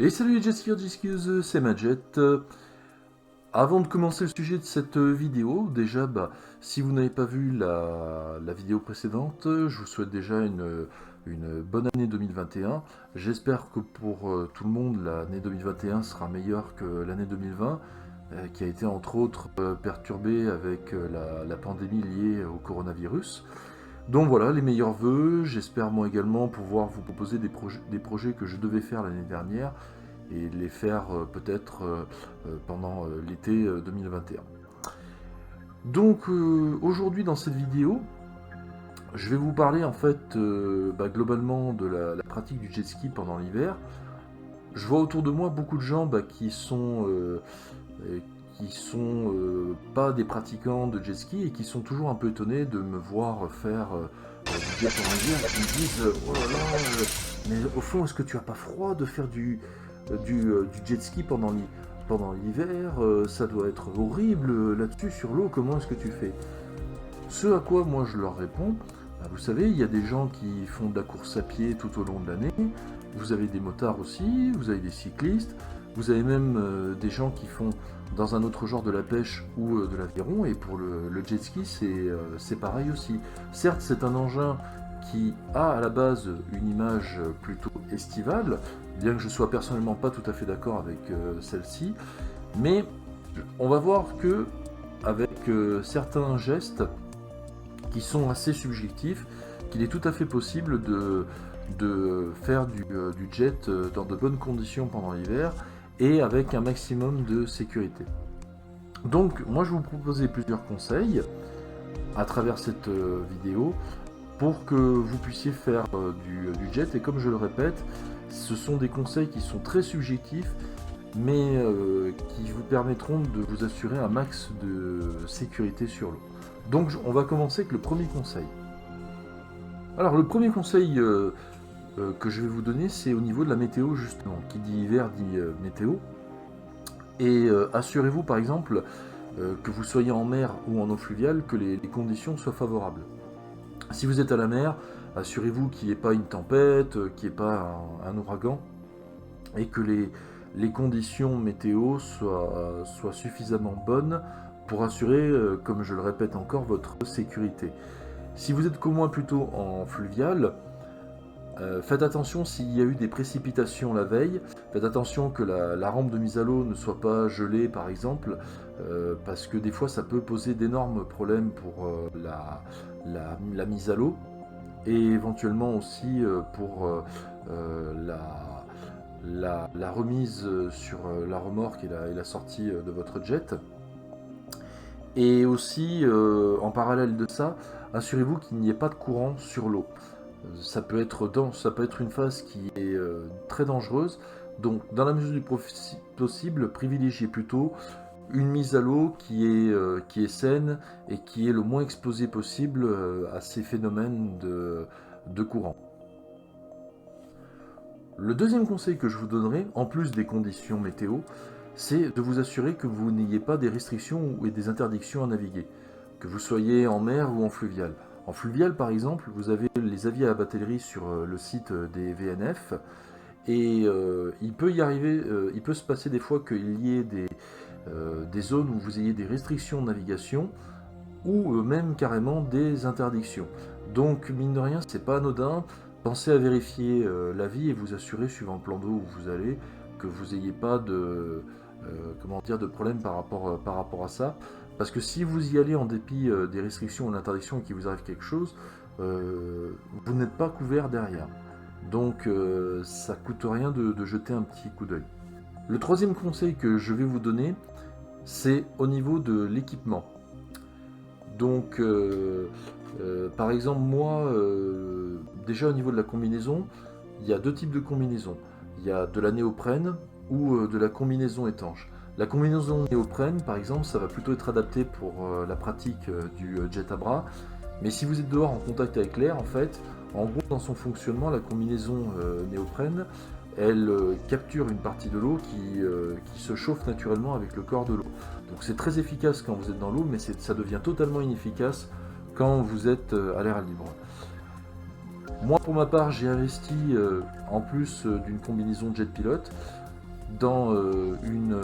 Et salut les jet skieuses, c'est Majet. Avant de commencer le sujet de cette vidéo, déjà, si vous n'avez pas vu la vidéo précédente, je vous souhaite déjà une bonne année 2021. J'espère que pour tout le monde, l'année 2021 sera meilleure que l'année 2020, qui a été entre autres perturbée avec la pandémie liée au coronavirus. Donc voilà, les meilleurs vœux. J'espère moi également pouvoir vous proposer des projets que je devais faire l'année dernière et les faire peut-être pendant l'été 2021. Donc aujourd'hui dans cette vidéo, je vais vous parler en fait globalement de la pratique du jet ski pendant l'hiver. Je vois autour de moi beaucoup de gens qui sont pas des pratiquants de jet ski et qui sont toujours un peu étonnés de me voir faire du jet en hiver et qui me disent oh là là, mais au fond est-ce que tu as pas froid de faire du jet ski pendant l'hiver, ça doit être horrible là-dessus sur l'eau, comment est-ce que tu fais? Ce à quoi moi je leur réponds, vous savez, il y a des gens qui font de la course à pied tout au long de l'année, vous avez des motards aussi, vous avez des cyclistes, vous avez même des gens qui font dans un autre genre de la pêche ou de l'aviron, et pour le jet ski c'est pareil aussi. Certes c'est un engin qui a à la base une image plutôt estivale, bien que je sois personnellement pas tout à fait d'accord avec celle-ci, mais on va voir que avec certains gestes qui sont assez subjectifs, qu'il est tout à fait possible de faire du jet dans de bonnes conditions pendant l'hiver et avec un maximum de sécurité. Donc moi je vais vous proposer plusieurs conseils à travers cette vidéo pour que vous puissiez faire du jet, et comme je le répète, ce sont des conseils qui sont très subjectifs mais qui vous permettront de vous assurer un max de sécurité sur l'eau. Donc on va commencer avec le premier conseil. Alors le premier conseil que je vais vous donner, c'est au niveau de la météo justement. Qui dit hiver dit météo. Et assurez-vous par exemple que vous soyez en mer ou en eau fluviale, que les conditions soient favorables. Si vous êtes à la mer, assurez-vous qu'il n'y ait pas une tempête, qu'il n'y ait pas un ouragan, et que les conditions météo soient suffisamment bonnes pour assurer, comme je le répète encore, votre sécurité. Si vous êtes comme moi plutôt en fluvial, faites attention s'il y a eu des précipitations la veille, faites attention que la rampe de mise à l'eau ne soit pas gelée par exemple, parce que des fois ça peut poser d'énormes problèmes pour la mise à l'eau, et éventuellement aussi pour la remise sur la remorque et la sortie de votre jet. Et aussi, en parallèle de ça, assurez-vous qu'il n'y ait pas de courant sur l'eau. Ça peut être une phase qui est très dangereuse, donc dans la mesure du possible, privilégiez plutôt une mise à l'eau qui est saine et qui est le moins exposée possible à ces phénomènes de courant. Le deuxième conseil que je vous donnerai, en plus des conditions météo, c'est de vous assurer que vous n'ayez pas des restrictions ou des interdictions à naviguer, que vous soyez en mer ou en fluvial. En fluvial, par exemple, vous avez les avis à batellerie sur le site des VNF, et il peut se passer des fois qu'il y ait des zones où vous ayez des restrictions de navigation, ou même carrément des interdictions. Donc, mine de rien, c'est pas anodin. Pensez à vérifier l'avis et vous assurer, suivant le plan d'eau où vous allez, que vous n'ayez pas de problème par rapport à ça. Parce que si vous y allez en dépit des restrictions ou d'interdictions et qu'il vous arrive quelque chose, vous n'êtes pas couvert derrière. Donc ça coûte rien de jeter un petit coup d'œil. Le troisième conseil que je vais vous donner, c'est au niveau de l'équipement. Donc par exemple moi, déjà au niveau de la combinaison, il y a deux types de combinaisons. Il y a de la néoprène ou de la combinaison étanche. La combinaison néoprène, par exemple, ça va plutôt être adapté pour la pratique du jet à bras. Mais si vous êtes dehors en contact avec l'air, en fait, en gros, dans son fonctionnement, la combinaison néoprène, elle capture une partie de l'eau qui se chauffe naturellement avec le corps de l'eau. Donc c'est très efficace quand vous êtes dans l'eau, mais ça devient totalement inefficace quand vous êtes à l'air libre. Moi, pour ma part, j'ai investi, en plus d'une combinaison jet pilote, dans une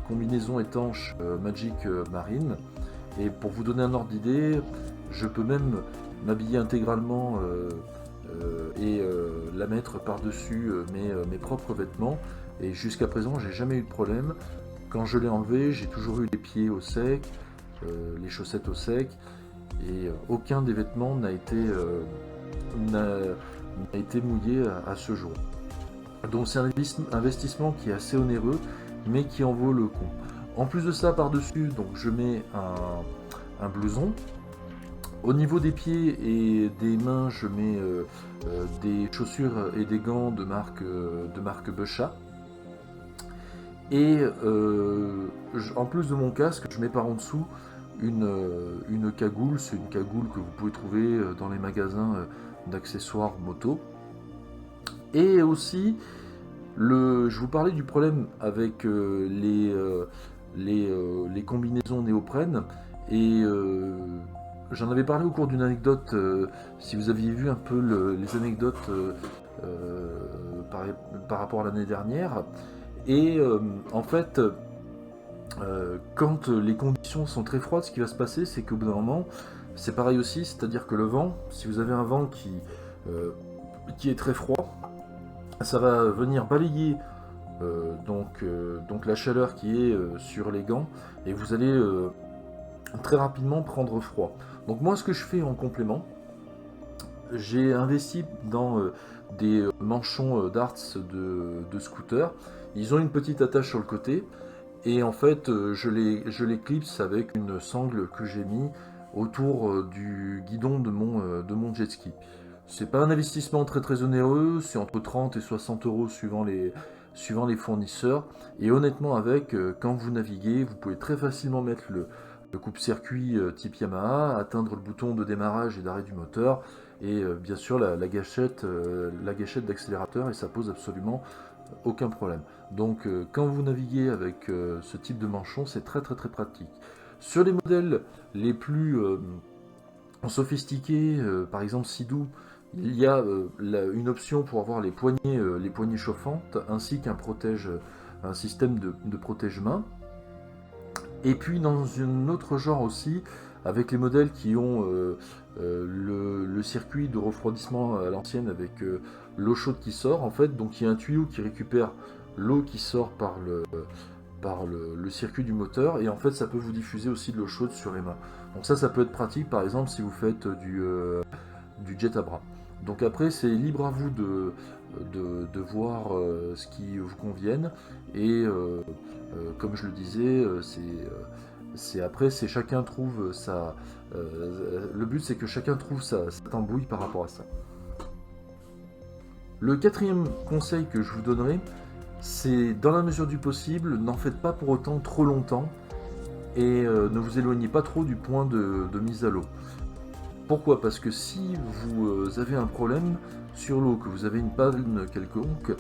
combinaison étanche Magic Marine. Et pour vous donner un ordre d'idée, je peux même m'habiller intégralement et la mettre par-dessus mes propres vêtements. Et jusqu'à présent, j'ai jamais eu de problème. Quand je l'ai enlevé, j'ai toujours eu les pieds au sec, les chaussettes au sec, et aucun des vêtements n'a été mouillé à ce jour. Donc c'est un investissement qui est assez onéreux, mais qui en vaut le coup. En plus de ça, par-dessus, donc je mets un blouson. Au niveau des pieds et des mains, je mets des chaussures et des gants de marque Beuchat. Et en plus de mon casque, je mets par en dessous une cagoule. C'est une cagoule que vous pouvez trouver dans les magasins d'accessoires moto. Et aussi, je vous parlais du problème avec les combinaisons néoprène. Et j'en avais parlé au cours d'une anecdote. Si vous aviez vu un peu les anecdotes par rapport à l'année dernière. Et en fait, quand les conditions sont très froides, ce qui va se passer, c'est qu'au bout d'un moment, c'est pareil aussi, c'est-à-dire que le vent, si vous avez un vent qui est très froid, ça va venir balayer donc la chaleur qui est sur les gants, et vous allez très rapidement prendre froid. Donc moi, ce que je fais en complément, j'ai investi dans des manchons darts de scooter. Ils ont une petite attache sur le côté, et en fait je les clipse avec une sangle que j'ai mis autour du guidon de mon jet ski. C'est pas un investissement très très onéreux, c'est entre 30 et 60 euros suivant les fournisseurs. Et honnêtement, quand vous naviguez, vous pouvez très facilement mettre le coupe-circuit type Yamaha, atteindre le bouton de démarrage et d'arrêt du moteur, et bien sûr la gâchette d'accélérateur, et ça pose absolument aucun problème. Donc quand vous naviguez avec ce type de manchon, c'est très très très pratique. Sur les modèles les plus sophistiqués, par exemple Sidou, il y a une option pour avoir les poignées chauffantes, ainsi un système de protège-main. Et puis dans un autre genre aussi, avec les modèles qui ont le circuit de refroidissement à l'ancienne avec l'eau chaude qui sort, en fait, donc il y a un tuyau qui récupère l'eau qui sort par le circuit du moteur, et en fait ça peut vous diffuser aussi de l'eau chaude sur les mains. Donc ça peut être pratique par exemple si vous faites du jet à bras. Donc après c'est libre à vous de voir ce qui vous convienne, et comme je le disais, c'est chacun trouve le but c'est que chacun trouve sa tambouille par rapport à ça. Le quatrième conseil que je vous donnerai, c'est dans la mesure du possible, n'en faites pas pour autant trop longtemps, et ne vous éloignez pas trop du point de mise à l'eau. Pourquoi ? Parce que si vous avez un problème sur l'eau, que vous avez une panne quelconque,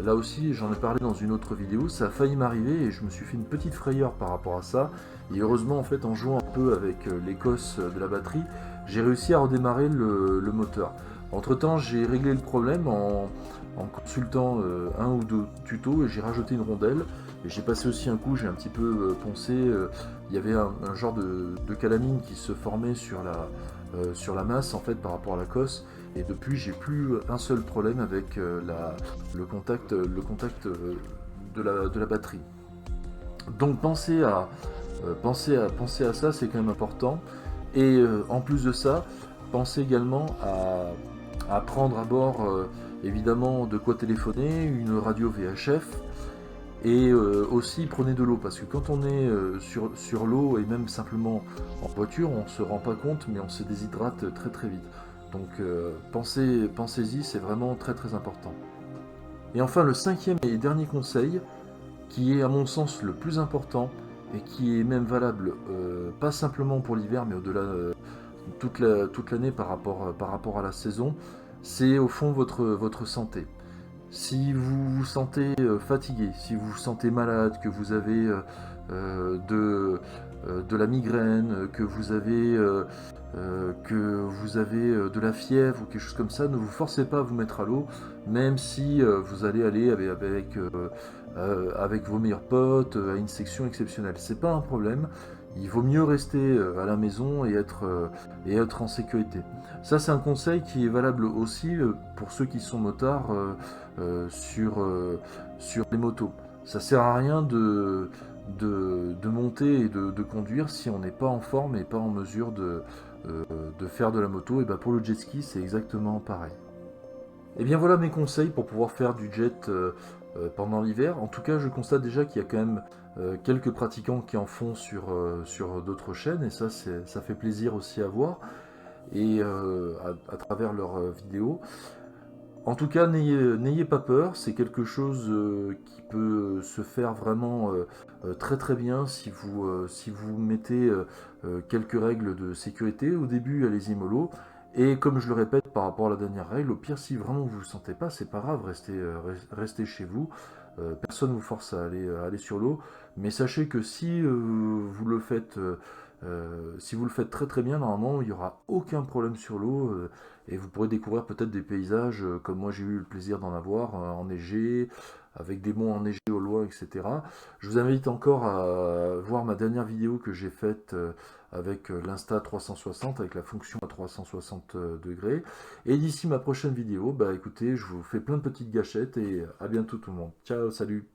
là aussi j'en ai parlé dans une autre vidéo, ça a failli m'arriver et je me suis fait une petite frayeur par rapport à ça. Et heureusement, en fait, en jouant un peu avec l'écosse de la batterie, j'ai réussi à redémarrer le moteur. Entre temps, j'ai réglé le problème en consultant un ou deux tutos, et j'ai rajouté une rondelle. Et j'ai passé aussi un coup, j'ai un petit peu poncé, il y avait un genre de calamine qui se formait sur la masse en fait par rapport à la cosse, et depuis j'ai plus un seul problème avec le contact de la batterie. Donc pensez à ça, c'est quand même important. Et en plus de ça, pensez également à prendre à bord évidemment de quoi téléphoner, une radio VHF. Et aussi prenez de l'eau, parce que quand on est sur l'eau, et même simplement en voiture, on ne se rend pas compte, mais on se déshydrate très très vite. Donc pensez-y, c'est vraiment très très important. Et enfin, le cinquième et dernier conseil, qui est à mon sens le plus important, et qui est même valable pas simplement pour l'hiver, mais au-delà toute l'année par rapport à la saison, c'est au fond votre santé. Si vous vous sentez fatigué, si vous vous sentez malade, que vous avez de la migraine, que vous avez de la fièvre ou quelque chose comme ça, ne vous forcez pas à vous mettre à l'eau, même si vous allez aller avec avec vos meilleurs potes, à une section exceptionnelle. C'est pas un problème. Il vaut mieux rester à la maison et être en sécurité. Ça, c'est un conseil qui est valable aussi pour ceux qui sont motards sur les motos. Ça sert à rien de monter et de conduire si on n'est pas en forme et pas en mesure de faire de la moto. Et ben pour le jet ski, c'est exactement pareil. Et bien voilà mes conseils pour pouvoir faire du jet pendant l'hiver. En tout cas, je constate déjà qu'il y a quand même quelques pratiquants qui en font sur d'autres chaînes, et ça fait plaisir aussi à voir, et à travers leurs vidéos. En tout cas, n'ayez pas peur, c'est quelque chose qui peut se faire vraiment très très bien si vous mettez quelques règles de sécurité. Au début, allez-y mollo. Et comme je le répète par rapport à la dernière règle, au pire, si vraiment vous ne vous sentez pas, c'est pas grave, restez chez vous. Personne ne vous force à aller sur l'eau. Mais sachez que si vous le faites très très bien, normalement, il n'y aura aucun problème sur l'eau. Et vous pourrez découvrir peut-être des paysages comme moi j'ai eu le plaisir d'en avoir, enneigés, avec des monts enneigés au loin, etc. Je vous invite encore à voir ma dernière vidéo que j'ai faite avec l'Insta 360, avec la fonction à 360 degrés. Et d'ici ma prochaine vidéo, bah écoutez, je vous fais plein de petites gâchettes et à bientôt tout le monde. Ciao, salut!